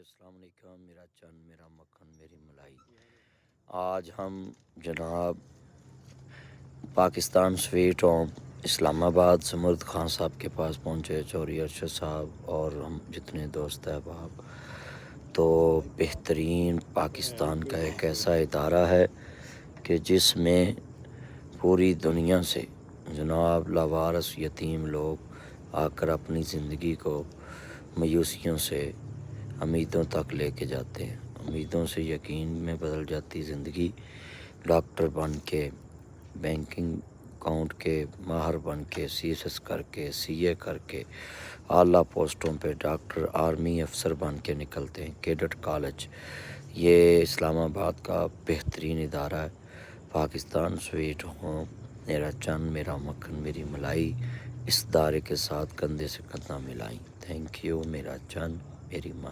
السلام علیکم، میرا چند میرا مکھن میری ملائی۔ آج ہم جناب پاکستان سویٹ ہوم اسلام آباد سمرد خان صاحب کے پاس پہنچے، چوری ارشد صاحب اور ہم جتنے دوست احباب۔ تو بہترین پاکستان کا ایک ایسا ادارہ ہے کہ جس میں پوری دنیا سے جناب لاوارث یتیم لوگ آ کر اپنی زندگی کو مایوسیوں سے امیدوں تک لے کے جاتے ہیں، امیدوں سے یقین میں بدل جاتی زندگی۔ ڈاکٹر بن کے، بینکنگ اکاؤنٹ کے ماہر بن کے، سی ایس ایس کر کے، سی اے کر کے، اعلیٰ پوسٹوں پہ ڈاکٹر آرمی افسر بن کے نکلتے ہیں۔ کیڈٹ کالج یہ اسلام آباد کا بہترین ادارہ ہے۔ پاکستان سویٹ ہوم، میرا چند میرا مکھن میری ملائی، اس ادارے کے ساتھ کندھے سے کندھا ملائی۔ تھینک یو، میرا چند میری ماں۔